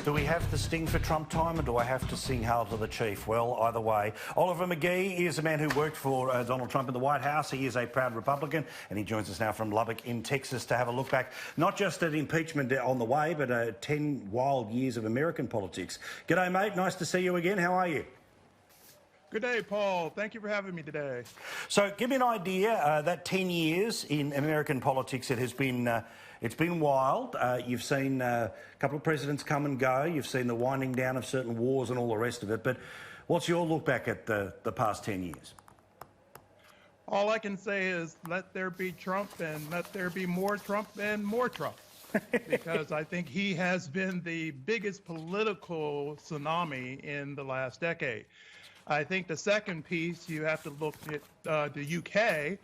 Do we have to sting for Trump time, or do I have to sing Hail to the Chief? Well, either way. Oliver McGee is a man who worked for Donald Trump in the White House. He is a proud Republican, and he joins us now from Lubbock in Texas to have a look back, not just at impeachment on the way, but 10 wild years of American politics. G'day, mate. Nice to see you again. How are you? Good day, Paul. Thank you for having me today. So give me an idea, that 10 years in American politics, it has been... it's been wild. You've seen a couple of presidents come and go. You've seen the winding down of certain wars and all the rest of it. But what's your look back at the past 10 years? All I can say is let there be Trump and let there be more Trump and more Trump. Because I think he has been the biggest political tsunami in the last decade. I think the second piece, you have to look at the UK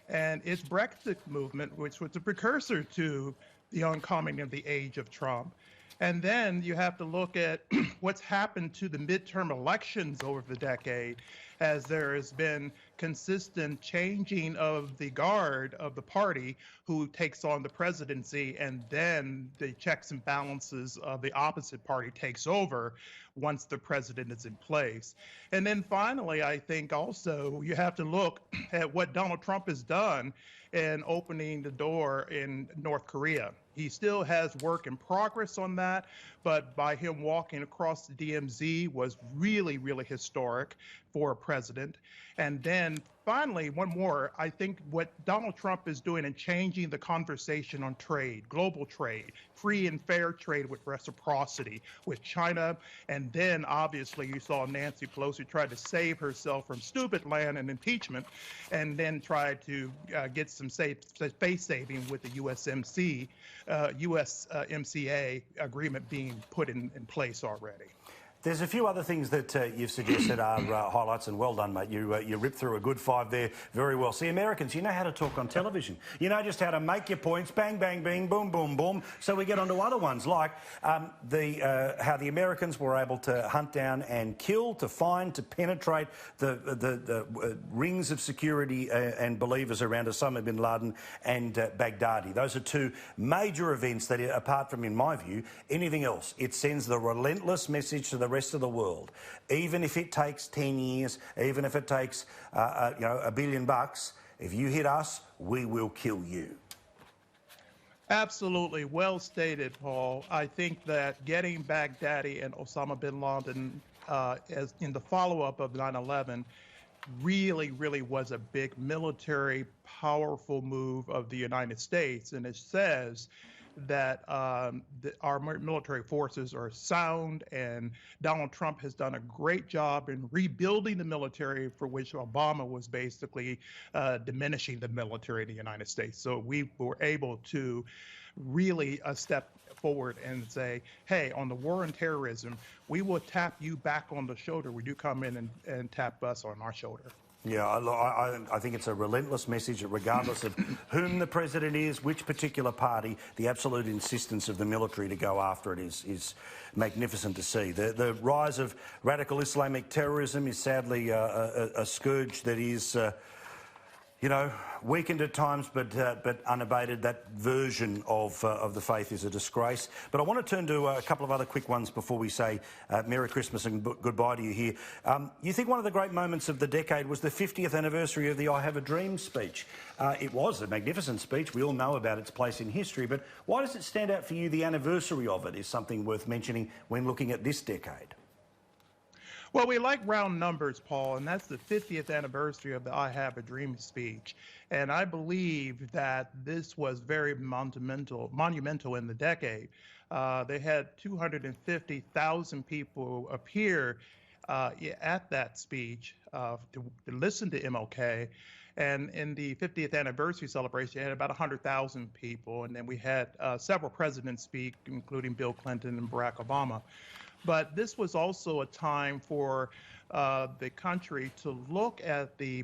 and its Brexit movement, which was a precursor to the oncoming of the age of Trump. And then you have to look at what's happened to the midterm elections over the decade, as there has been consistent changing of the guard of the party who takes on the presidency, and then the checks and balances of the opposite party takes over once the president is in place. And then finally, I think also you have to look at what Donald Trump has done in opening the door in North Korea. He still has work in progress on that, but by him walking across the DMZ was really, really historic for a president. And then finally, one more, I think what Donald Trump is doing in changing the conversation on trade, global trade, free and fair trade with reciprocity with China. And then obviously you saw Nancy Pelosi try to save herself from stupid land and impeachment, and then try to get some face saving with the USMCA agreement being put in place already. There's a few other things that you've suggested are highlights, and well done, mate. You ripped through a good five there very well. See, Americans, you know how to talk on television. You know just how to make your points, bang, bang, bing, boom, boom, boom. So we get on to other ones, like how the Americans were able to hunt down and kill, to find, to penetrate the rings of security and believers around Osama bin Laden and Baghdadi. Those are two major events that, apart from, in my view, anything else, it sends the relentless message to the rest of the world. Even if it takes 10 years, even if it takes $1 billion, if you hit us, we will kill you. Absolutely. Well stated, Paul. I think that getting Baghdadi and Osama bin Laden as in the follow-up of 9/11 really, really was a big military, powerful move of the United States. And it says that our military forces are sound, and Donald Trump has done a great job in rebuilding the military, for which Obama was basically diminishing the military in the United States. So we were able to really step forward and say, hey, on the war on terrorism, we will tap you back on the shoulder when you come in and tap us on our shoulder. Yeah, I think it's a relentless message, regardless of whom the president is, which particular party. The absolute insistence of the military to go after it is magnificent to see. The rise of radical Islamic terrorism is sadly a scourge that is, weakened at times, but unabated. That version of the faith is a disgrace. But I want to turn to a couple of other quick ones before we say Merry Christmas and goodbye to you here. You think one of the great moments of the decade was the 50th anniversary of the I Have a Dream speech. It was a magnificent speech. We all know about its place in history, but why does it stand out for you? The anniversary of it is something worth mentioning when looking at this decade. Well, we like round numbers, Paul, and that's the 50th anniversary of the I Have a Dream speech. And I believe that this was very monumental in the decade. They had 250,000 people appear at that speech to listen to MLK. And in the 50th anniversary celebration, you had about 100,000 people. And then we had several presidents speak, including Bill Clinton and Barack Obama. But this was also a time for the country to look at the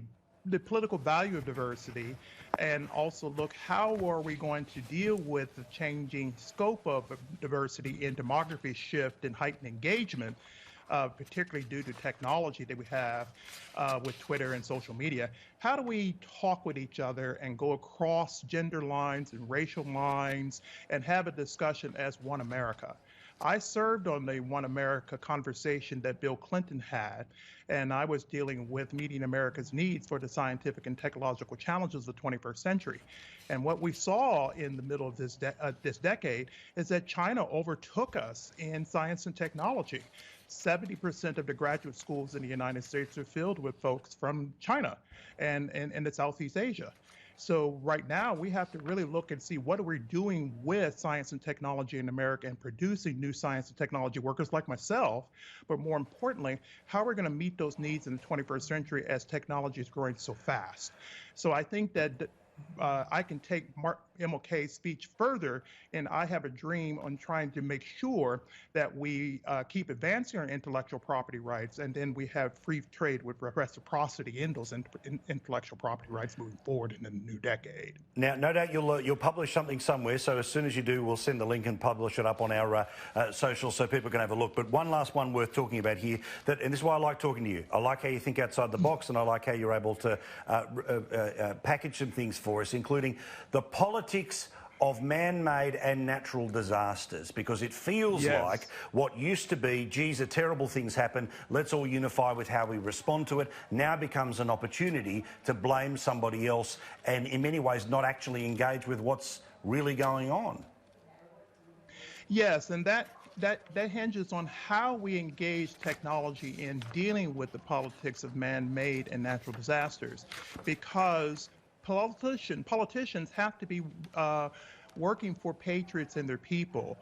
political value of diversity, and also look how are we going to deal with the changing scope of diversity in demography shift and heightened engagement, particularly due to technology that we have with Twitter and social media. How do we talk with each other and go across gender lines and racial lines and have a discussion as one America? I served on the One America conversation that Bill Clinton had, and I was dealing with meeting America's needs for the scientific and technological challenges of the 21st century. And what we saw in the middle of this decade is that China overtook us in science and technology. 70% of the graduate schools in the United States are filled with folks from China and the Southeast Asia. So right now we have to really look and see what are we doing with science and technology in America and producing new science and technology workers like myself, but more importantly, how we're going to meet those needs in the 21st century as technology is growing so fast. So I think that I can take MLK's speech further, and I have a dream on trying to make sure that we keep advancing our intellectual property rights, and then we have free trade with reciprocity in those intellectual property rights moving forward in the new decade. Now, no doubt you'll publish something somewhere, so as soon as you do, we'll send the link and publish it up on our socials so people can have a look. But one last one worth talking about here, and this is why I like talking to you. I like how you think outside the box, and I like how you're able to package some things for us, including the politics of man-made and natural disasters, because it feels like what used to be, geez, terrible things happen, let's all unify with how we respond to it, now becomes an opportunity to blame somebody else and in many ways not actually engage with what's really going on. Yes, and that hinges on how we engage technology in dealing with the politics of man-made and natural disasters, because politicians have to be working for patriots and their people,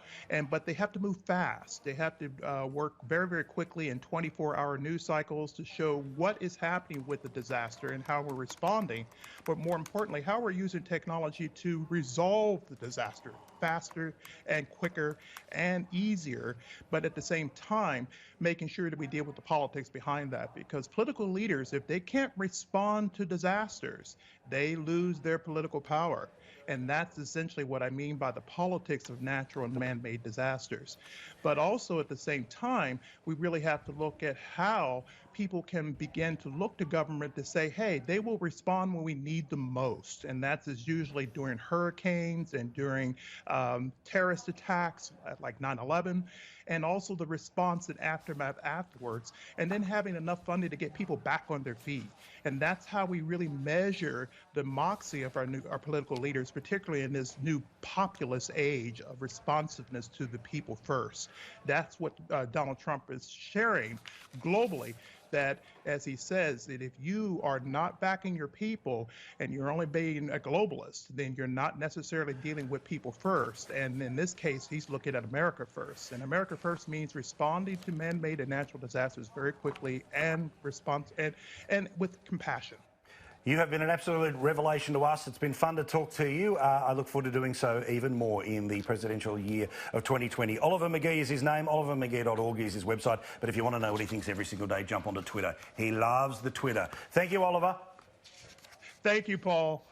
but they have to move fast. They have to work very, very quickly in 24-hour news cycles to show what is happening with the disaster and how we're responding, but more importantly, how we're using technology to resolve the disaster faster and quicker and easier, but at the same time, making sure that we deal with the politics behind that, because political leaders, if they can't respond to disasters, they lose their political power. And that's essentially what I mean by the politics of natural and man-made disasters. But also at the same time, we really have to look at how people can begin to look to government to say, hey, they will respond when we need them most. And that is usually during hurricanes and during terrorist attacks like 9/11, and also the response and aftermath afterwards, and then having enough funding to get people back on their feet. And that's how we really measure the moxie of our political leaders, particularly in this new populist age of responsiveness to the people first. That's what Donald Trump is sharing globally, that, as he says, that if you are not backing your people and you're only being a globalist, then you're not necessarily dealing with people first. And in this case, he's looking at America first. And America first means responding to man-made and natural disasters very quickly and and with compassion. You have been an absolute revelation to us. It's been fun to talk to you. I look forward to doing so even more in the presidential year of 2020. Oliver McGee is his name. OliverMcGee.org is his website. But if you want to know what he thinks every single day, jump onto Twitter. He loves the Twitter. Thank you, Oliver. Thank you, Paul.